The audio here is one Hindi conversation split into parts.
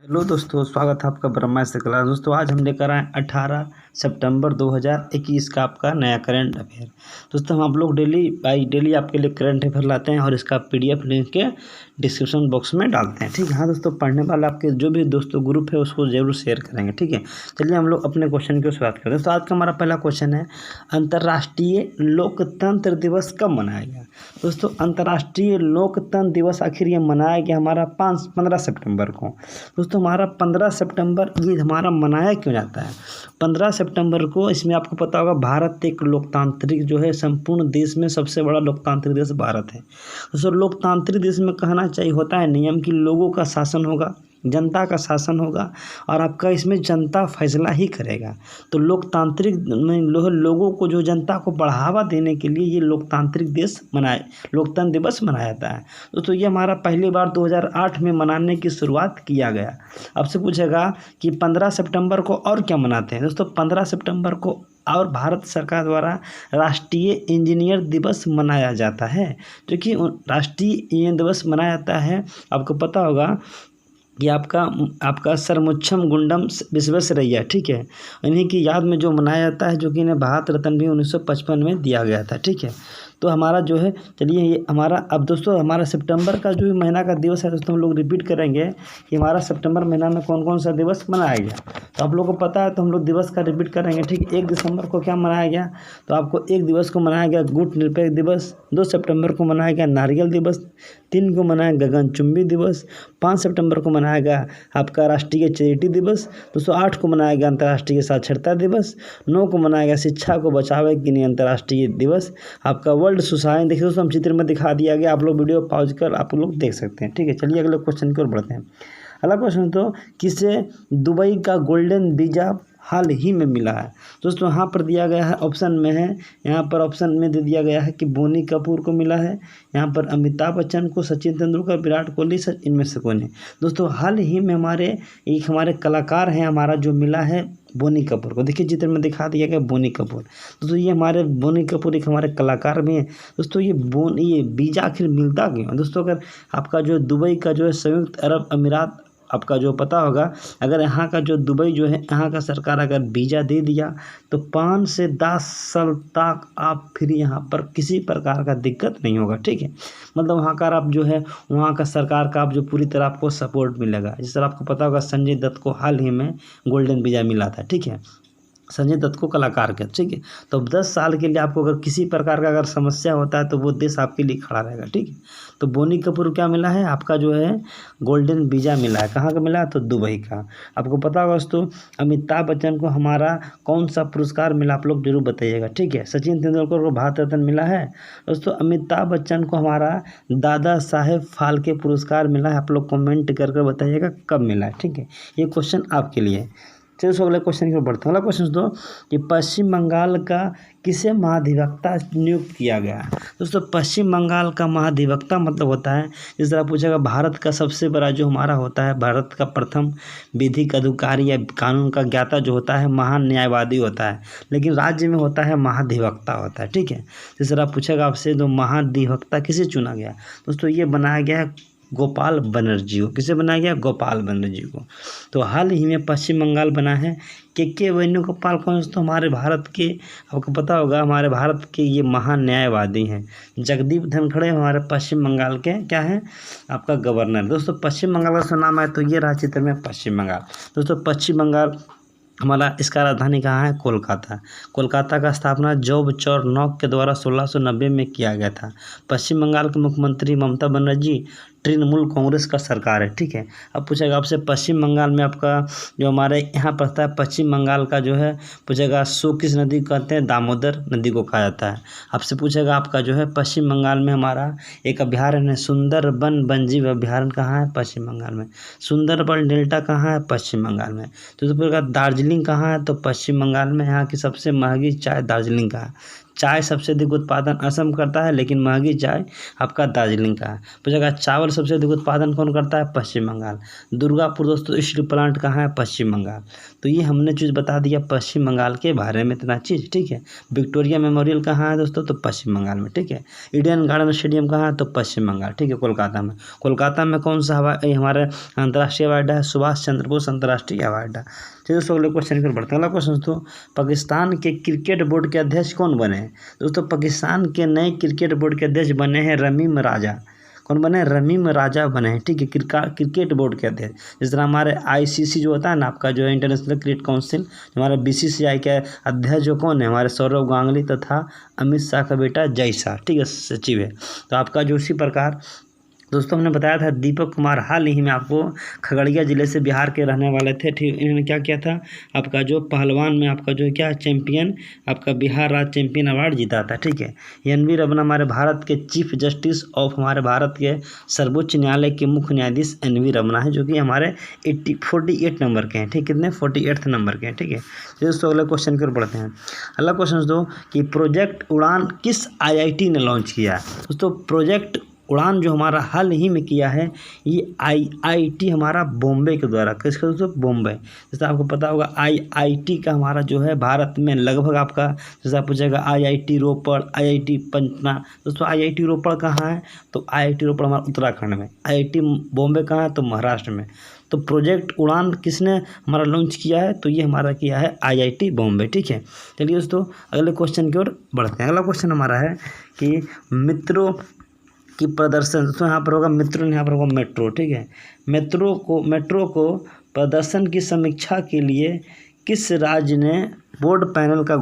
हेलो दोस्तों, स्वागत है आपका ब्रह्मा से क्लास। दोस्तों आज हम लेकर आए 18 सितंबर 2021 का आपका नया करंट अफेयर। दोस्तों हम आप लोग डेली आपके लिए करंट अफेयर लाते हैं और इसका पीडीएफ लिंक के डिस्क्रिप्शन बॉक्स में डालते हैं। ठीक है, हाँ दोस्तों, पढ़ने वाला आपके जो भी दोस्तों ग्रुप है उसको जरूर शेयर करेंगे। ठीक है, चलिए हम लोग अपने क्वेश्चन की शुरुआत करें। दोस्तों आज का हमारा पहला क्वेश्चन है, अंतर्राष्ट्रीय लोकतंत्र दिवस कब मनाया गया? दोस्तों अंतर्राष्ट्रीय लोकतंत्र दिवस आखिर ये मनाया गया हमारा 15 सितंबर को। दोस्तों हमारा 15 सितंबर ये हमारा मनाया क्यों जाता है? 15 सितंबर को, इसमें आपको पता होगा, भारत एक लोकतांत्रिक जो है संपूर्ण देश में सबसे बड़ा लोकतांत्रिक देश भारत है। दोस्तों लोकतांत्रिक देश में कहना चाहिए होता है नियम कि लोगों का शासन होगा, जनता का शासन होगा और आपका इसमें जनता फैसला ही करेगा। तो लोकतांत्रिक में लोगों को, जो जनता को बढ़ावा देने के लिए ये लोकतांत्रिक लोकतंत्र दिवस मनाया जाता है। दोस्तों ये हमारा पहली बार 2008 में मनाने की शुरुआत किया गया। आपसे पूछेगा कि 15 सितंबर को और क्या मनाते हैं? दोस्तों 15 सितंबर को और भारत सरकार द्वारा राष्ट्रीय इंजीनियर दिवस मनाया जाता है, जो कि राष्ट्रीय इंजीनियर दिवस मनाया जाता है। आपको पता होगा कि आपका सरमुच्छम गुंडम विश्वेश्वरैया, ठीक है, इन्हीं की याद में जो मनाया जाता है, जो कि इन्हें भारत रत्न भी 1955 में दिया गया था। ठीक है, तो हमारा जो है, चलिए ये हमारा, अब दोस्तों हमारा सितंबर का जो महीना का दिवस है, दोस्तों हम लोग रिपीट करेंगे कि हमारा सितंबर महीना में कौन कौन सा दिवस मनाया गया। तो आप लोगों को पता है, तो हम लोग दिवस का रिपीट करेंगे। ठीक, 1 दिसंबर को क्या मनाया गया? तो आपको 1 दिवस को मनाया गया गुट निरपेक्ष दिवस, 2 सितंबर को मनाया गया नारियल दिवस, 3 को मनाया गगनचुंबी दिवस, 5 सितंबर को मनाया गया आपका राष्ट्रीय चैरिटी दिवस, 208 को मनाया गया अंतर्राष्ट्रीय साक्षरता दिवस, 9 को मनाया गया शिक्षा को बचावे के लिए अंतर्राष्ट्रीय दिवस, आपका वर्ल्ड सुसाइन। देखिए दोस्तों हम चित्र में दिखा दिया गया, आप लोग वीडियो पॉज कर आप लोग देख सकते हैं। ठीक है, चलिए अगले क्वेश्चन की ओर बढ़ते हैं। अगला क्वेश्चन, तो किसे दुबई का गोल्डन वीजा हाल ही में मिला है? दोस्तों यहाँ पर दिया गया है, ऑप्शन में है, यहाँ पर ऑप्शन में दे दिया गया है कि बोनी कपूर को मिला है, यहाँ पर अमिताभ बच्चन को, सचिन तेंदुलकर, विराट कोहली, इनमें से कौन है? दोस्तों हाल ही में हमारे कलाकार हैं, हमारा जो मिला है बोनी कपूर को। देखिए चित्र में दिखा दिया गया बोनी कपूर। दोस्तों ये हमारे बोनी कपूर एक हमारे कलाकार भी हैं। दोस्तों ये वीज़ा आखिर मिलता क्यों? दोस्तों अगर आपका जो दुबई का जो है संयुक्त अरब अमीरात, आपका जो पता होगा, अगर यहाँ का जो दुबई जो है, यहाँ का सरकार अगर वीज़ा दे दिया तो 5 से 10 साल तक आप फिर यहाँ पर किसी प्रकार का दिक्कत नहीं होगा। ठीक है, मतलब वहाँ का आप जो है, वहाँ का सरकार का आप जो पूरी तरह आपको सपोर्ट मिलेगा। जिस तरह आपको पता होगा संजय दत्त को हाल ही में गोल्डन वीज़ा मिला था। ठीक है, संजय दत्त को कलाकार के। ठीक है, तो 10 साल के लिए आपको अगर किसी प्रकार का अगर समस्या होता है तो वो देश आपके लिए खड़ा रहेगा। ठीक है, तो बोनी कपूर क्या मिला है? आपका जो है गोल्डन वीज़ा मिला है। कहाँ का मिला है? तो दुबई का। आपको पता होगा दोस्तों, अमिताभ बच्चन को हमारा कौन सा पुरस्कार मिला? आप लोग जरूर बताइएगा। ठीक है, सचिन तेंदुलकर को भारत रत्न मिला है। दोस्तों अमिताभ बच्चन को हमारा दादा साहेब फाल्के पुरस्कार मिला है। आप लोग कमेंट करके बताइएगा कब मिला है। ठीक है, ये क्वेश्चन आपके लिए। चलिए अगले क्वेश्चन की ओर बढ़ते हैं। अगला क्वेश्चन दो कि पश्चिम बंगाल का किसे महाधिवक्ता नियुक्त किया गया? दोस्तों पश्चिम बंगाल का महाधिवक्ता मतलब होता है, जिस तरह पूछेगा, भारत का सबसे बड़ा जो हमारा होता है, भारत का प्रथम विधिक अधिकारी या कानून का ज्ञाता जो होता है, महान न्यायवादी होता है, लेकिन राज्य में होता है महाधिवक्ता होता है। ठीक है, जिस तरह पूछेगा आपसे, तो महाधिवक्ता किसे चुना गया? दोस्तों ये बनाया गया है गोपाल बनर्जी को। किसे बनाया गया? गोपाल बनर्जी को। तो हाल ही में पश्चिम बंगाल बना है के वेणुगोपाल। कौन? तो हमारे भारत के, आपको पता होगा, हमारे भारत के ये महान न्यायवादी हैं। जगदीप धनखड़ हमारे पश्चिम बंगाल के क्या हैं? आपका गवर्नर। दोस्तों पश्चिम बंगाल का नाम है, तो ये रहा चित्र में पश्चिम बंगाल। दोस्तों पश्चिम बंगाल हमारा, इसका राजधानी कहाँ है? कोलकाता। कोलकाता का स्थापना जॉर्ज चारनॉक के द्वारा 1690 में किया गया था। पश्चिम बंगाल के मुख्यमंत्री ममता बनर्जी तृणमूल कांग्रेस का सरकार है। ठीक है, अब पूछेगा आपसे पश्चिम बंगाल में आपका जो हमारे यहाँ पड़ता है, पश्चिम बंगाल का जो है पूछेगा सो किस नदी को कहते हैं? दामोदर नदी को कहा जाता है। आपसे पूछेगा आपका जो है पश्चिम बंगाल में हमारा एक अभ्यारण्य है, सुंदरबन वन्यजीव अभ्यारण्य कहाँ है? पश्चिम बंगाल में। सुंदरबन डेल्टा कहाँ है? पश्चिम बंगाल में। तो पूछेगा दार्जिलिंग कहाँ है? तो पश्चिम बंगाल में। यहाँ की सबसे महंगी चाय दार्जिलिंग का है। चाय सबसे अधिक उत्पादन असम करता है, लेकिन महंगी चाय आपका दार्जिलिंग का है। पूछेगा चावल सबसे अधिक उत्पादन कौन करता है? पश्चिम बंगाल। दुर्गापुर दोस्तों स्टील प्लांट कहाँ है? पश्चिम बंगाल। तो ये हमने चीज़ बता दिया पश्चिम बंगाल के बारे में इतना चीज़, ठीक है। विक्टोरिया मेमोरियल कहाँ है दोस्तों? तो पश्चिम बंगाल में, ठीक है। ईडन गार्डन स्टेडियम कहाँ है? तो पश्चिम बंगाल, ठीक है, कोलकाता में। कोलकाता में कौन सा हमारे अंतर्राष्ट्रीय हवाई अड्डा है? सुभाष चंद्र बोस अंतर्राष्ट्रीय हवाई अड्डा। चलिए दोस्तों अगले क्वेश्चन पर बढ़ते हैं। अगला क्वेश्चन दोस्तों, पाकिस्तान के क्रिकेट बोर्ड के अध्यक्ष कौन बने हैं? दोस्तों पाकिस्तान के नए क्रिकेट बोर्ड के अध्यक्ष बने हैं रमीम राजा। कौन बने? रमीम राजा बने हैं, ठीक है, क्रिकेट बोर्ड के अध्यक्ष। जिस तरह हमारे ICC जो होता है ना आपका, जो है इंटरनेशनल क्रिकेट काउंसिल, हमारे BCCI के अध्यक्ष जो कौन है? हमारे सौरव गांगुली तथा अमित शाह का बेटा जय शाह, ठीक है, सचिव है। तो आपका जो इसी प्रकार दोस्तों हमने बताया था दीपक कुमार हाल ही में आपको खगड़िया ज़िले से बिहार के रहने वाले थे, ठीक। इन्होंने क्या किया था? आपका जो पहलवान में आपका जो क्या चैंपियन, आपका बिहार राज्य चैंपियन अवार्ड जीता था, ठीक है। NV रमना हमारे भारत के चीफ जस्टिस ऑफ हमारे भारत के सर्वोच्च न्यायालय के मुख्य न्यायाधीश NV रमना है, जो कि हमारे 48 नंबर के हैं, ठीक। कितने? 48 नंबर के हैं, ठीक है। दोस्तों अगले क्वेश्चन की ओर बढ़ते हैं। अगला क्वेश्चन दोस्तों कि प्रोजेक्ट उड़ान किस IIT ने लॉन्च किया? दोस्तों प्रोजेक्ट उड़ान जो हमारा हाल ही में किया है ये IIT हमारा बॉम्बे के द्वारा, किसका दोस्तों? बॉम्बे। जैसे आपको पता होगा IIT का हमारा जो है भारत में लगभग आपका, जैसे आप पूछेगा IIT रोपड़, IIT पटना। दोस्तों IIT रोपड़ कहाँ है? तो IIT रोपड़ हमारा उत्तराखंड में। IIT बॉम्बे कहाँ है? तो महाराष्ट्र में। तो प्रोजेक्ट उड़ान किसने हमारा लॉन्च किया है? तो ये हमारा किया है IIT बॉम्बे, ठीक है। चलिए दोस्तों अगले क्वेश्चन की ओर बढ़ते हैं। अगला क्वेश्चन हमारा है कि मित्रों की प्रदर्शन, तो यहाँ पर होगा मित्रों, यहाँ पर होगा मेट्रो, ठीक है। मेट्रो को प्रदर्शन की समीक्षा के लिए किस राज्य ने बोर्ड पैनल का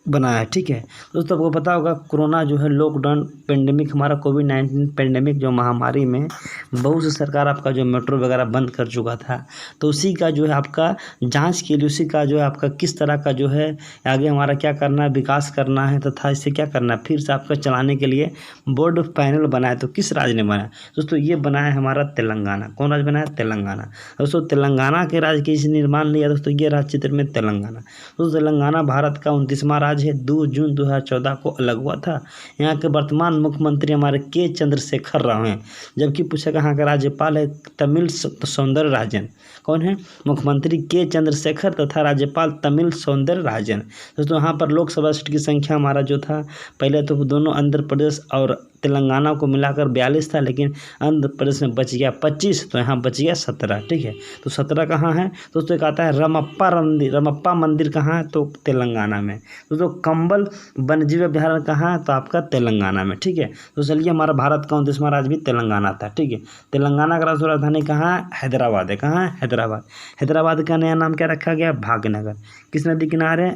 बनाया है, ठीक है। दोस्तों आपको पता होगा कोरोना जो है लॉकडाउन पेंडेमिक, हमारा कोविड-19 पेंडेमिक जो महामारी में बहुत सी सरकार आपका जो मेट्रो वगैरह बंद कर चुका था, तो उसी का जो है आपका जांच के लिए, उसी का जो है आपका किस तरह का जो है आगे हमारा क्या करना है, विकास करना है तथा इसे क्या करना है फिर से आपका चलाने के लिए बोर्ड पैनल बनाया। तो किस राज्य ने बनाया? दोस्तों ये बनाया है हमारा तेलंगाना। कौन राज्य बनाया? तेलंगाना। दोस्तों तेलंगाना के राज्य के निर्माण लिया दोस्तों ये राज्य चित्र में तेलंगाना। दोस्तों तेलंगाना भारत का 29वां राज्य है, 2 जून 2014 को अलग हुआ था। यहाँ के वर्तमान मुख्यमंत्री हमारे के चंद्रशेखर राव हैं, जबकि पूछा कहाँ का राज्यपाल है? तमिल सौंदर राजन। कौन है? मुख्यमंत्री के चंद्रशेखर तथा राज्यपाल तमिल सौंदर राजन। दोस्तों यहाँ पर लोकसभा सीट की संख्या हमारा जो था पहले तो दोनों आंध्र प्रदेश और तेलंगाना को मिलाकर 42 था, लेकिन आंध्र प्रदेश में बच गया 25, तो यहाँ बच गया 17, ठीक है। तो 17 कहाँ है दोस्तों? एक आता है रमप्पा मंदिर कहाँ है? तो तेलंगाना में। दोस्तों कंबल वन्यजीव अभ्यारण्य कहाँ है? तो आपका तेलंगाना में, ठीक है। तो चलिए हमारा भारत का 29वां राज्य भी तेलंगाना था, ठीक है। तेलंगाना का राजधानी कहाँ है? हैदराबाद है। कहाँ है? हैदराबाद। हैदराबाद का नया नाम क्या रखा गया? भाग्यनगर। किस नदी किनारे?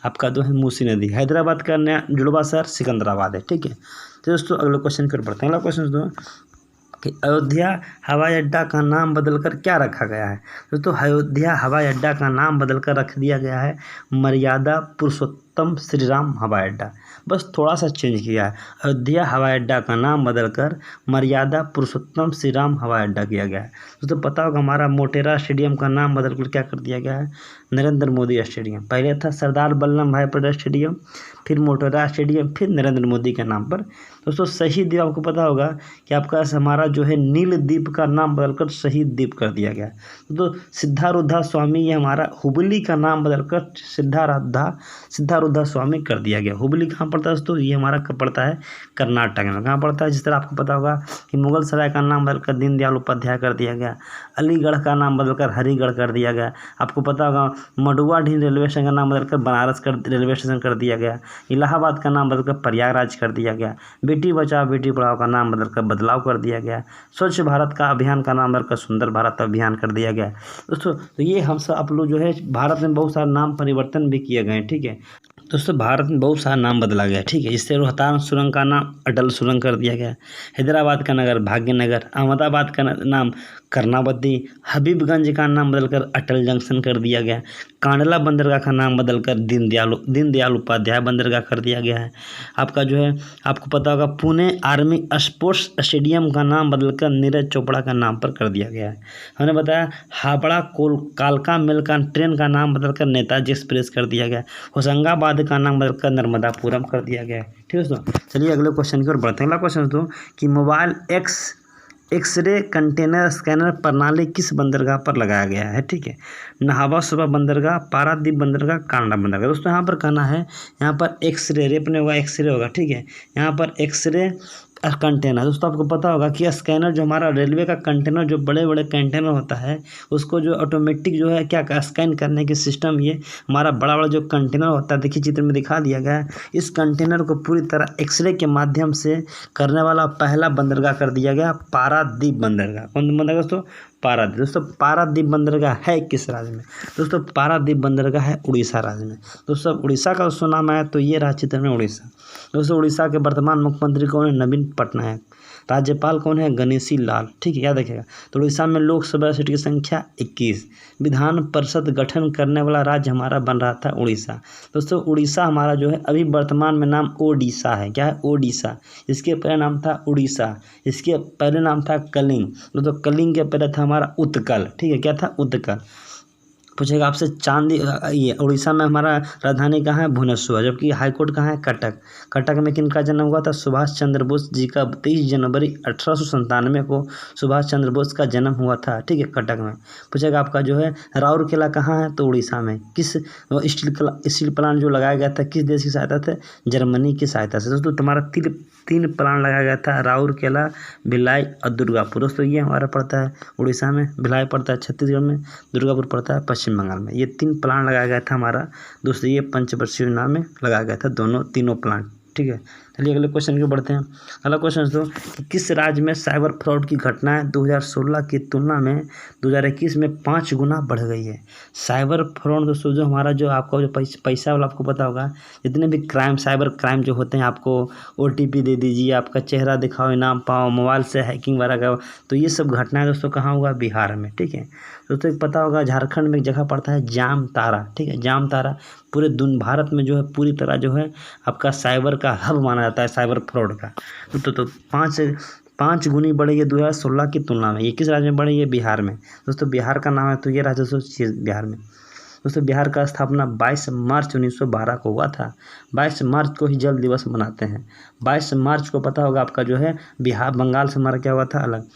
आपका जो है मूसी नदी। हैदराबाद का नया जुड़वा शहर सिकंदराबाद है, ठीक है। तो दोस्तों अगले क्वेश्चन की ओर बढ़ते हैं। अगला क्वेश्चन दोस्तों कि अयोध्या हवाई अड्डा का नाम बदलकर क्या रखा गया है? दोस्तों अयोध्या हवाई अड्डा का नाम बदलकर रख दिया गया है मर्यादा पुरुषोत्तम श्री राम हवाई अड्डा। बस थोड़ा सा चेंज किया है। अयोध्या हवाई अड्डा का नाम बदलकर मर्यादा पुरुषोत्तम श्री राम हवाई अड्डा किया गया है। दोस्तों पता होगा हमारा मोटेरा स्टेडियम का नाम बदलकर क्या कर दिया गया है? नरेंद्र मोदी स्टेडियम। पहले था सरदार वल्लभ भाई पटेल स्टेडियम, फिर मोटेरा स्टेडियम, फिर नरेंद्र मोदी के नाम पर। दोस्तों शहीद द्वीप आपको पता होगा कि आपका हमारा जो है नील द्वीप का नाम बदलकर शहीद द्वीप कर दिया गया। तो सिद्धारूढ़ा स्वामी, ये हमारा हुबली का नाम बदलकर सिद्धारूढ़ा स्वामी कर दिया गया। हुबली कहाँ पड़ता है दोस्तों? ये हमारा कब पड़ता है? कर्नाटक में। कहाँ पड़ता है? जिस तरह आपको पता होगा कि मुगल सराय का नाम बदलकर दीनदयाल उपाध्याय कर दिया गया, अलीगढ़ का नाम बदलकर हरिगढ़ कर दिया गया। आपको पता होगा मडुआ ढील रेलवे स्टेशन का नाम बदलकर बनारस रेलवे स्टेशन कर दिया गया। इलाहाबाद का नाम बदलकर प्रयागराज कर दिया गया। बेटी बचाओ बेटी पढ़ाओ का नाम बदलकर बदलाव कर दिया गया। स्वच्छ भारत का अभियान का नाम बदलकर सुंदर भारत अभियान कर दिया गया। दोस्तों तो ये हम सब आप लोग जो है भारत में बहुत सारे नाम परिवर्तन भी किए गए, ठीक है। दोस्तों भारत में बहुत सारा नाम बदला गया, ठीक है। इससे रोहतांग सुरंग का नाम अटल सुरंग कर दिया गया। हैदराबाद का नगर भाग्यनगर, अहमदाबाद का नाम कर्णावती, हबीबगंज का नाम बदलकर अटल जंक्शन कर दिया गया। कांडला बंदरगाह का नाम बदलकर दीनदयाल उपाध्याय बंदरगाह कर दिया गया है। आपका जो है आपको पता होगा पुणे आर्मी स्पोर्ट्स स्टेडियम का नाम बदलकर नीरज चोपड़ा का नाम पर कर दिया गया है। हमने बताया हावड़ा कालका मेल का ट्रेन का नाम बदलकर नेताजी एक्सप्रेस कर दिया गया। होशंगाबाद का नाम बदलकर नर्मदापुरम कर दिया गया है। ठीक है दोस्तों, चलिए अगले क्वेश्चन की ओर बढ़ते हैं। अगला क्वेश्चन दोस्तों कि मोबाइल एक्सरे कंटेनर स्कैनर प्रणाली किस बंदरगाह पर लगाया गया है। ठीक है, नाहवा सुबह बंदरगाह, पारादीप बंदरगाह, कांडला बंदरगाह। दोस्तों यहाँ पर कहना है, यहाँ पर एक्सरे रेप ने होगा एक्सरे होगा। ठीक है, यहाँ पर एक्सरे कंटेनर। दोस्तों आपको पता होगा कि स्कैनर जो हमारा रेलवे का कंटेनर जो बड़े बड़े कंटेनर होता है उसको जो ऑटोमेटिक जो है क्या स्कैन करने की सिस्टम, ये हमारा बड़ा बड़ा जो कंटेनर होता है, देखिए चित्र में दिखा दिया गया है। इस कंटेनर को पूरी तरह एक्सरे के माध्यम से करने वाला पहला बंदरगाह कर दिया गया पारादीप बंदरगाह। कौन बंदरगाह दोस्तों? पारादीप। दोस्तों पारादीप बंदरगाह है किस राज्य में? दोस्तों पारादीप बंदरगाह है उड़ीसा राज्य में। दोस्तों उड़ीसा का दोस्तों नाम आया तो ये रहा चित्र में उड़ीसा। दोस्तों उड़ीसा के वर्तमान मुख्यमंत्री कौन है? नवीन पटनायक। राज्यपाल कौन है? गणेशी लाल। ठीक है, याद रखिएगा। तो उड़ीसा में लोकसभा सीट की संख्या 21। विधान परिषद गठन करने वाला राज्य हमारा बन रहा था उड़ीसा। दोस्तों उड़ीसा हमारा जो है अभी वर्तमान में नाम ओडिशा है। क्या है? ओडिशा। इसके पहले नाम था उड़ीसा, इसके पहले नाम था कलिंग। दोस्तों कलिंग के पहले था हमारा उत्कल। ठीक है, क्या था? उत्कल। पूछेगा आपसे चांदी, ये उड़ीसा में हमारा राजधानी कहाँ है? भुवनेश्वर। जबकि हाईकोर्ट कहाँ है? कटक। कटक में किनका जन्म हुआ था? सुभाष चंद्र बोस जी का 23 जनवरी 1897 को सुभाष चंद्र बोस का जन्म हुआ था। ठीक है, कटक में। पूछेगा आपका जो है राउरकेला कहाँ है? तो उड़ीसा में। किस स्टील प्लांट जो लगाया गया था किस देश की सहायता से? जर्मनी की सहायता से। दोस्तों तुम्हारा तीन प्लांट लगाया गया था, राउरकेला, भिलाई और दुर्गापुर। दोस्तों ये हमारा पड़ता है उड़ीसा में, भिलाई पड़ता है छत्तीसगढ़ में, दुर्गापुर पड़ता है पश्चिम बंगाल में। ये 3 प्लांट लगाया गया था हमारा। दोस्तों ये पंचवर्षीय योजना में लगाया गया था तीनों प्लांट। ठीक है, चलिए अगले क्वेश्चन की बढ़ते हैं। अगला क्वेश्चन दोस्तों कि किस राज्य में साइबर फ्रॉड की घटनाएं 2016 की तुलना में 2021 में 5 गुना बढ़ गई है। साइबर फ्रॉड दोस्तों जो हमारा जो आपका जो पैसा वाला आपको पता होगा, जितने भी साइबर क्राइम जो होते हैं, आपको OTP दे दीजिए, आपका चेहरा दिखाओ इनाम पाओ, मोबाइल से हैकिंग वगैरह, तो ये सब घटनाएं दोस्तों कहाँ हुआ? बिहार में। ठीक है दोस्तों, एक पता होगा झारखंड में एक जगह पड़ता है जामताड़ा। ठीक है, जामताड़ा पूरे भारत में जो है पूरी तरह जो है आपका साइबर का हब माना जाता है साइबर फ्रॉड का। तो 5 गुनी बढ़ी है 2016 की तुलना में। ये किस राज्य में बढ़ी है? बिहार में। दोस्तों बिहार का नाम है तो ये राज्य दोस्तों बिहार में। दोस्तों बिहार का स्थापना 22 मार्च 1912 को हुआ था। 22 मार्च को ही जल दिवस मनाते हैं। 22 मार्च को पता होगा आपका जो है बिहार बंगाल से हमारा क्या हुआ था? अलग।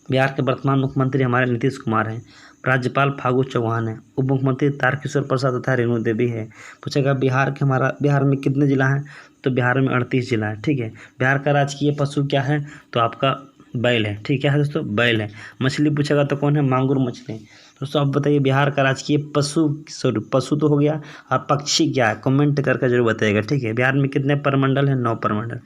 बिहार के वर्तमान मुख्यमंत्री हमारे नीतीश कुमार हैं। राज्यपाल फागू चौहान है। उप मुख्यमंत्री तारकिशोर प्रसाद तथा रेणु देवी है। पूछेगा बिहार में कितने जिला हैं? तो बिहार में 38 जिला है। ठीक है, बिहार का राजकीय पशु क्या है? तो आपका बैल है। ठीक है दोस्तों, बैल है। मछली पूछेगा तो कौन है? मांगुर मछली। दोस्तों आप बताइए बिहार का राजकीय पशु तो हो गया, और पक्षी क्या है? कमेंट करके जरूर बताइएगा। ठीक है, बिहार में कितने प्रमंडल है? 9 प्रमंडल।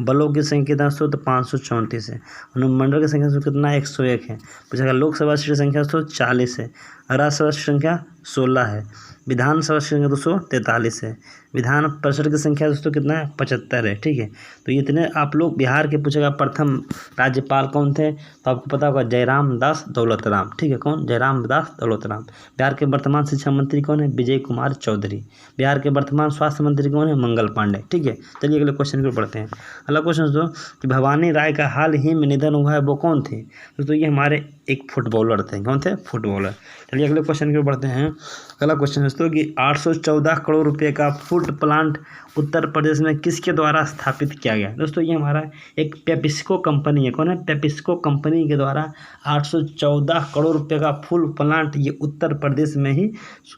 बलों की संख्या दोस्तों तो 534 है। अनुमंडल की संख्या कितना है? 101 है। पूछेगा लोकसभा सीट की संख्या दोस्तों 40 है। राज्यसभा सीट की संख्या 16 है। विधानसभा की संख्या दोस्तों 43 है। विधान परिषद की संख्या दोस्तों कितना है? 75 है। ठीक है, तो इतने आप लोग बिहार के। पूछेगा प्रथम राज्यपाल कौन थे? तो आपको पता होगा जयराम दास दौलतराम। ठीक है, कौन? जयराम दास दौलतराम। बिहार के वर्तमान शिक्षा मंत्री कौन है? विजय कुमार चौधरी। बिहार के वर्तमान स्वास्थ्य मंत्री कौन है? मंगल पांडे। ठीक है, चलिए अगले क्वेश्चन को पढ़ते हैं। अगला क्वेश्चन दोस्तों कि भवानी राय का हाल ही में निधन हुआ है, वो कौन थे? दोस्तों ये हमारे एक फुटबॉलर थे। कौन थे? फुटबॉलर। चलिए अगले क्वेश्चन की बढ़ते हैं। अगला क्वेश्चन दोस्तों कि 814 करोड़ रुपए का फूड प्लांट उत्तर प्रदेश में किसके द्वारा स्थापित किया गया? दोस्तों ये हमारा एक पेप्सिको कंपनी है। कौन है? पेप्सिको कंपनी के द्वारा 814 करोड़ रुपए का फूड प्लांट ये उत्तर प्रदेश में ही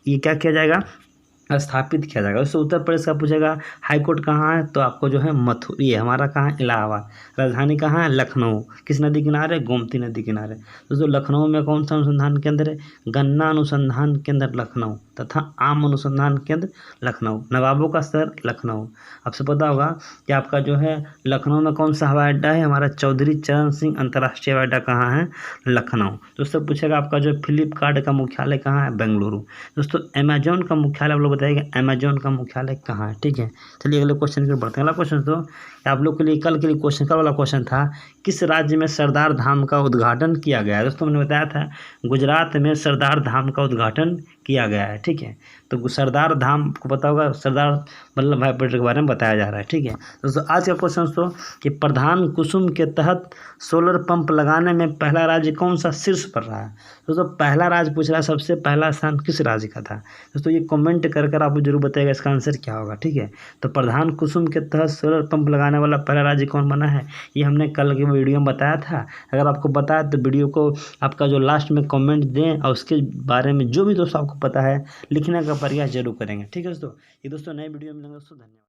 ये क्या किया जाएगा? स्थापित किया जाएगा। उससे उत्तर प्रदेश का पूछेगा हाईकोर्ट कहाँ है? तो आपको जो है ये हमारा कहाँ है? इलाहाबाद। राजधानी कहाँ है? लखनऊ। किस नदी किनारे? गोमती नदी किनारे। दोस्तों लखनऊ में कौन सा अनुसंधान केंद्र है? गन्ना अनुसंधान केंद्र लखनऊ तथा आम अनुसंधान केंद्र लखनऊ। नवाबों का शहर लखनऊ। आपसे पता होगा कि आपका जो है लखनऊ में कौन सा हवाई अड्डा है? हमारा चौधरी चरण सिंह अंतर्राष्ट्रीय हवाई अड्डा कहाँ है? लखनऊ। दोस्तों पूछेगा आपका जो फ्लिपकार्ट का मुख्यालय कहाँ है? बेंगलुरु। दोस्तों अमेजोन का मुख्यालय आप लोग बताइएगा, अमेजोन का मुख्यालय कहाँ है? ठीक है, चलिए अगले क्वेश्चन की बढ़ते हैं। अगला क्वेश्चन तो आप लोग के लिए कल के लिए क्वेश्चन, कल वाला क्वेश्चन था किस राज्य में सरदार धाम का उद्घाटन किया गया है। दोस्तों मैंने बताया था गुजरात में सरदार धाम का उद्घाटन किया गया है। ठीक है, तो सरदार धाम को पता होगा, सरदार वल्लभ भाई पटेल के बारे में बताया जा रहा है। ठीक है दोस्तों, आज का क्वेश्चन दोस्तों कि प्रधान कुसुम के तहत सोलर पंप लगाने में पहला राज्य कौन सा शीर्ष पर रहा है। दोस्तों पहला राज्य पूछ रहा है, सबसे पहला स्थान किस राज्य का था। दोस्तों ये कमेंट कर कर आपको जरूर बताइएगा इसका आंसर क्या होगा। ठीक है, तो प्रधान कुसुम के तहत सोलर पंप लगाने वाला पहला राज्य कौन बना है, ये हमने कल के वीडियो में बताया था। अगर आपको बताया तो वीडियो को आपका जो लास्ट में कमेंट दें और उसके बारे में जो भी दोस्तों आपको पता है लिखने का प्रयास जरूर करेंगे। ठीक है दोस्तों, ये दोस्तों नए वीडियो में मिलेंगे दोस्तों, धन्यवाद।